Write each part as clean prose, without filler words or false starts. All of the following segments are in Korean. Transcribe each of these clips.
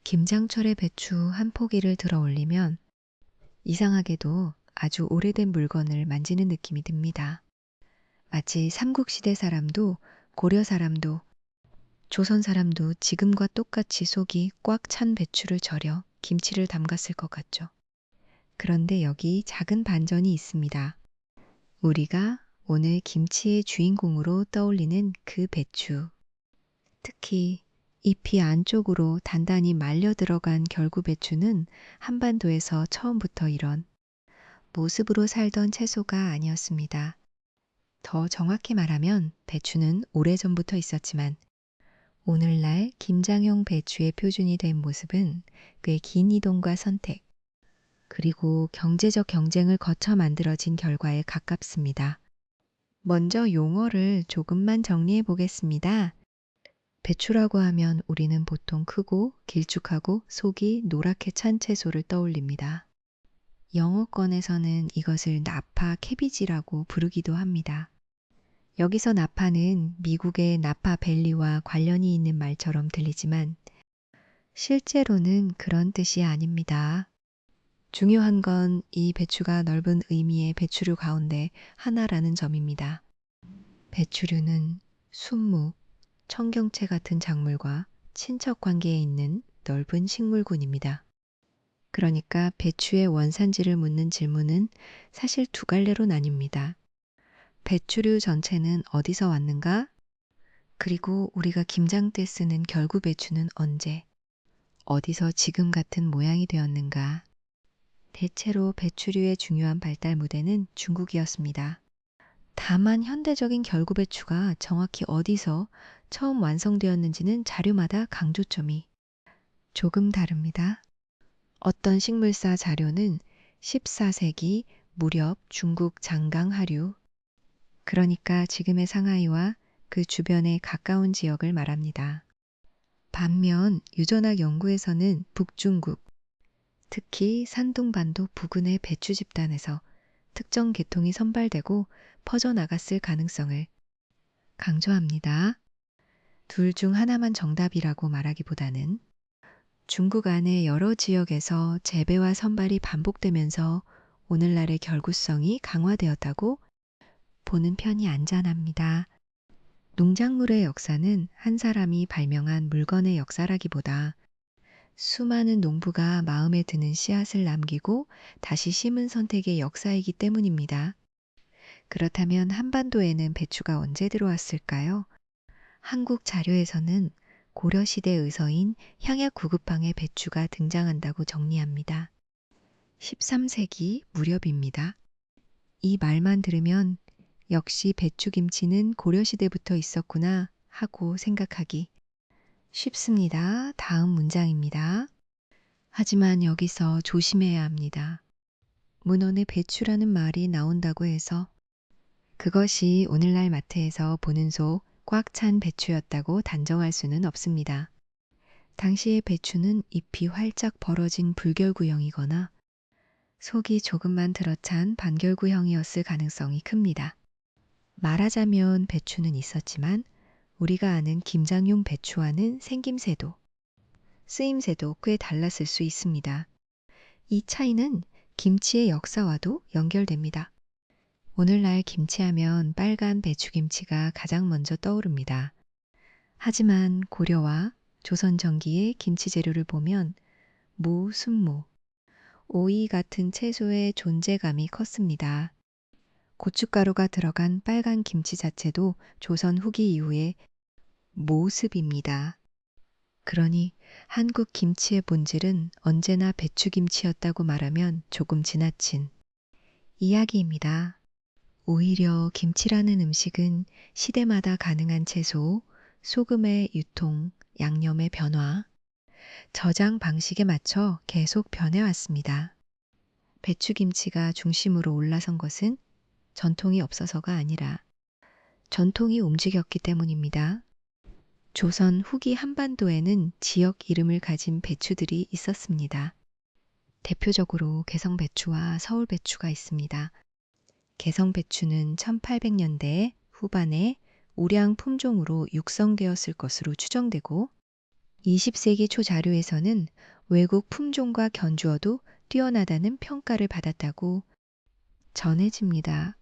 김장철의 배추 한 포기를 들어 올리면 이상하게도 아주 오래된 물건을 만지는 느낌이 듭니다. 마치 삼국시대 사람도 고려 사람도 조선 사람도 지금과 똑같이 속이 꽉 찬 배추를 절여 김치를 담갔을 것 같죠. 그런데 여기 작은 반전이 있습니다. 우리가 오늘 김치의 주인공으로 떠올리는 그 배추. 특히 잎이 안쪽으로 단단히 말려 들어간 결구배추는 한반도에서 처음부터 이런 모습으로 살던 채소가 아니었습니다. 더 정확히 말하면 배추는 오래전부터 있었지만 오늘날 김장용 배추의 표준이 된 모습은 꽤 긴 이동과 선택, 그리고 경제적 경쟁을 거쳐 만들어진 결과에 가깝습니다. 먼저 용어를 조금만 정리해 보겠습니다. 배추라고 하면 우리는 보통 크고 길쭉하고 속이 노랗게 찬 채소를 떠올립니다. 영어권에서는 이것을 나파 캐비지라고 부르기도 합니다. 여기서 나파는 미국의 나파밸리와 관련이 있는 말처럼 들리지만 실제로는 그런 뜻이 아닙니다. 중요한 건 이 배추가 넓은 의미의 배추류 가운데 하나라는 점입니다. 배추류는 순무, 청경채 같은 작물과 친척 관계에 있는 넓은 식물군입니다. 그러니까 배추의 원산지를 묻는 질문은 사실 두 갈래로 나뉩니다. 배추류 전체는 어디서 왔는가? 그리고 우리가 김장 때 쓰는 결구 배추는 언제, 어디서 지금 같은 모양이 되었는가? 대체로 배추류의 중요한 발달 무대는 중국이었습니다. 다만 현대적인 결구배추가 정확히 어디서 처음 완성되었는지는 자료마다 강조점이 조금 다릅니다. 어떤 식물사 자료는 14세기 무렵 중국 장강 하류, 그러니까 지금의 상하이와 그 주변에 가까운 지역을 말합니다. 반면 유전학 연구에서는 북중국, 특히 산둥반도 부근의 배추 집단에서 특정 계통이 선발되고 퍼져나갔을 가능성을 강조합니다. 둘 중 하나만 정답이라고 말하기보다는 중국 안의 여러 지역에서 재배와 선발이 반복되면서 오늘날의 결구성이 강화되었다고 보는 편이 안전합니다. 농작물의 역사는 한 사람이 발명한 물건의 역사라기보다 수많은 농부가 마음에 드는 씨앗을 남기고 다시 심은 선택의 역사이기 때문입니다. 그렇다면 한반도에는 배추가 언제 들어왔을까요? 한국 자료에서는 고려시대 의서인 향약구급방에 배추가 등장한다고 정리합니다. 13세기 무렵입니다. 이 말만 들으면 역시 배추김치는 고려시대부터 있었구나 하고 생각하기 쉽습니다. 다음 문장입니다. 하지만 여기서 조심해야 합니다. 문헌에 배추라는 말이 나온다고 해서 그것이 오늘날 마트에서 보는 속 꽉 찬 배추였다고 단정할 수는 없습니다. 당시의 배추는 잎이 활짝 벌어진 불결구형이거나 속이 조금만 들어찬 반결구형이었을 가능성이 큽니다. 말하자면 배추는 있었지만 우리가 아는 김장용 배추와는 생김새도, 쓰임새도 꽤 달랐을 수 있습니다. 이 차이는 김치의 역사와도 연결됩니다. 오늘날 김치하면 빨간 배추김치가 가장 먼저 떠오릅니다. 하지만 고려와 조선 전기의 김치 재료를 보면 무, 순무, 오이 같은 채소의 존재감이 컸습니다. 고춧가루가 들어간 빨간 김치 자체도 조선 후기 이후의 모습입니다. 그러니 한국 김치의 본질은 언제나 배추김치였다고 말하면 조금 지나친 이야기입니다. 오히려 김치라는 음식은 시대마다 가능한 채소, 소금의 유통, 양념의 변화, 저장 방식에 맞춰 계속 변해왔습니다. 배추김치가 중심으로 올라선 것은 전통이 없어서가 아니라 전통이 움직였기 때문입니다. 조선 후기 한반도에는 지역 이름을 가진 배추들이 있었습니다. 대표적으로 개성배추와 서울배추가 있습니다. 개성배추는 1800년대 후반에 우량 품종으로 육성되었을 것으로 추정되고 20세기 초 자료에서는 외국 품종과 견주어도 뛰어나다는 평가를 받았다고 전해집니다.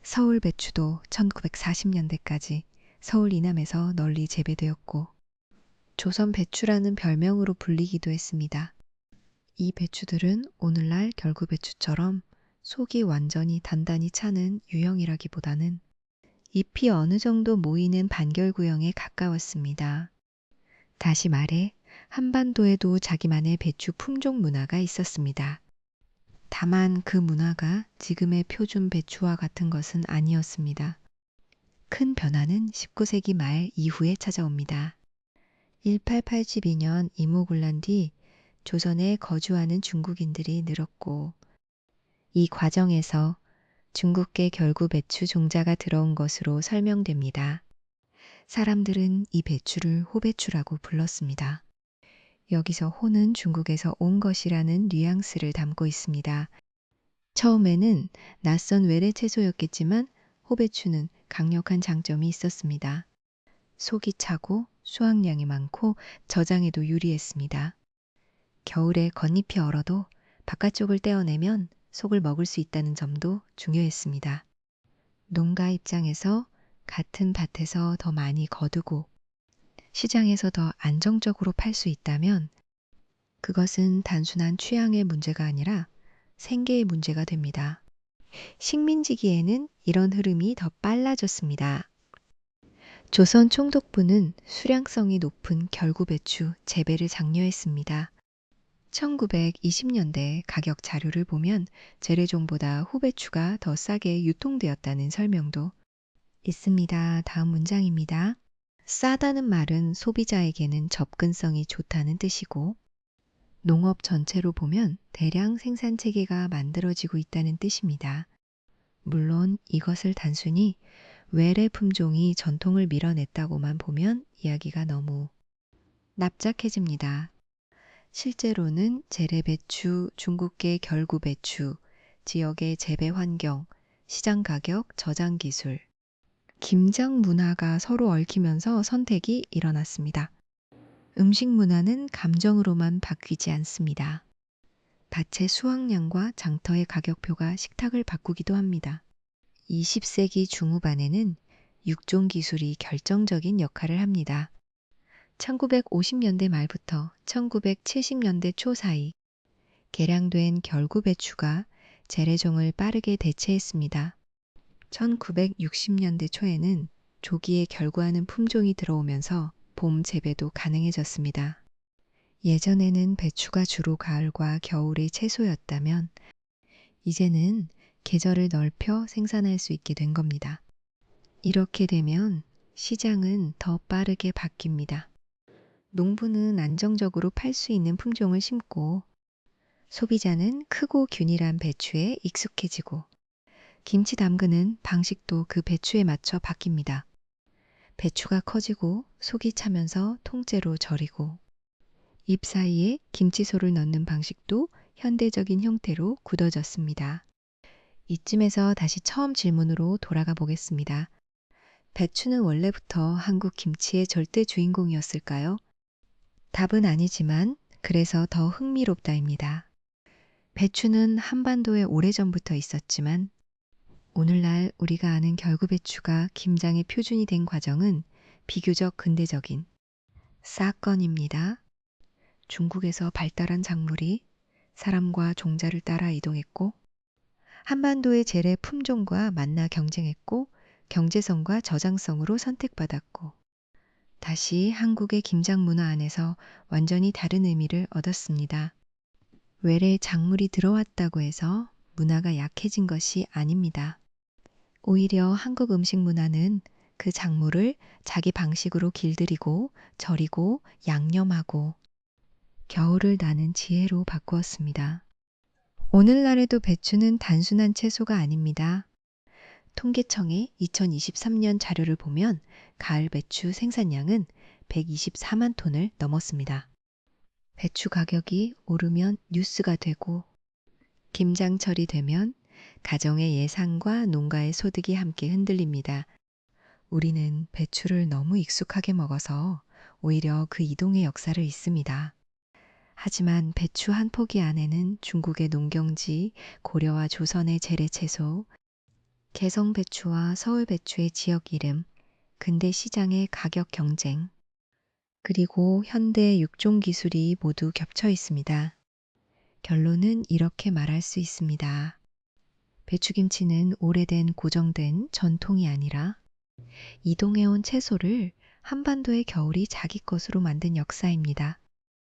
서울 배추도 1940년대까지 서울 이남에서 널리 재배되었고 조선 배추라는 별명으로 불리기도 했습니다. 이 배추들은 오늘날 결구배추처럼 속이 완전히 단단히 차는 유형이라기보다는 잎이 어느 정도 모이는 반결구형에 가까웠습니다. 다시 말해 한반도에도 자기만의 배추 품종 문화가 있었습니다. 다만 그 문화가 지금의 표준 배추와 같은 것은 아니었습니다. 큰 변화는 19세기 말 이후에 찾아옵니다. 1882년 이모군란 뒤 조선에 거주하는 중국인들이 늘었고 이 과정에서 중국계 결구 배추 종자가 들어온 것으로 설명됩니다. 사람들은 이 배추를 호배추라고 불렀습니다. 여기서 호는 중국에서 온 것이라는 뉘앙스를 담고 있습니다. 처음에는 낯선 외래 채소였겠지만 호배추는 강력한 장점이 있었습니다. 속이 차고 수확량이 많고 저장에도 유리했습니다. 겨울에 겉잎이 얼어도 바깥쪽을 떼어내면 속을 먹을 수 있다는 점도 중요했습니다. 농가 입장에서 같은 밭에서 더 많이 거두고 시장에서 더 안정적으로 팔 수 있다면 그것은 단순한 취향의 문제가 아니라 생계의 문제가 됩니다. 식민지기에는 이런 흐름이 더 빨라졌습니다. 조선 총독부는 수량성이 높은 결구배추 재배를 장려했습니다. 1920년대 가격 자료를 보면 재래종보다 호배추가 더 싸게 유통되었다는 설명도 있습니다. 다음 문장입니다. 싸다는 말은 소비자에게는 접근성이 좋다는 뜻이고 농업 전체로 보면 대량 생산 체계가 만들어지고 있다는 뜻입니다. 물론 이것을 단순히 외래 품종이 전통을 밀어냈다고만 보면 이야기가 너무 납작해집니다. 실제로는 재래배추, 중국계 결구배추, 지역의 재배 환경, 시장 가격, 저장 기술, 김장 문화가 서로 얽히면서 선택이 일어났습니다. 음식 문화는 감정으로만 바뀌지 않습니다. 밭의 수확량과 장터의 가격표가 식탁을 바꾸기도 합니다. 20세기 중후반에는 육종 기술이 결정적인 역할을 합니다. 1950년대 말부터 1970년대 초 사이 개량된 결구배추가 재래종을 빠르게 대체했습니다. 1960년대 초에는 조기에 결구하는 품종이 들어오면서 봄 재배도 가능해졌습니다. 예전에는 배추가 주로 가을과 겨울의 채소였다면 이제는 계절을 넓혀 생산할 수 있게 된 겁니다. 이렇게 되면 시장은 더 빠르게 바뀝니다. 농부는 안정적으로 팔 수 있는 품종을 심고 소비자는 크고 균일한 배추에 익숙해지고 김치 담그는 방식도 그 배추에 맞춰 바뀝니다. 배추가 커지고 속이 차면서 통째로 절이고 잎 사이에 김치소를 넣는 방식도 현대적인 형태로 굳어졌습니다. 이쯤에서 다시 처음 질문으로 돌아가 보겠습니다. 배추는 원래부터 한국 김치의 절대 주인공이었을까요? 답은 아니지만 그래서 더 흥미롭다입니다. 배추는 한반도에 오래전부터 있었지만 오늘날 우리가 아는 결구배추가 김장의 표준이 된 과정은 비교적 근대적인 사건입니다. 중국에서 발달한 작물이 사람과 종자를 따라 이동했고 한반도의 재래 품종과 만나 경쟁했고 경제성과 저장성으로 선택받았고 다시 한국의 김장 문화 안에서 완전히 다른 의미를 얻었습니다. 외래 작물이 들어왔다고 해서 문화가 약해진 것이 아닙니다. 오히려 한국 음식 문화는 그 작물을 자기 방식으로 길들이고 절이고 양념하고 겨울을 나는 지혜로 바꾸었습니다. 오늘날에도 배추는 단순한 채소가 아닙니다. 통계청의 2023년 자료를 보면 가을 배추 생산량은 124만 톤을 넘었습니다. 배추 가격이 오르면 뉴스가 되고 김장철이 되면 가정의 예산과 농가의 소득이 함께 흔들립니다. 우리는 배추를 너무 익숙하게 먹어서 오히려 그 이동의 역사를 잇습니다. 하지만 배추 한 포기 안에는 중국의 농경지, 고려와 조선의 재래채소, 개성 배추와 서울 배추의 지역 이름, 근대 시장의 가격 경쟁, 그리고 현대 육종 기술이 모두 겹쳐 있습니다. 결론은 이렇게 말할 수 있습니다. 배추김치는 오래된 고정된 전통이 아니라 이동해온 채소를 한반도의 겨울이 자기 것으로 만든 역사입니다.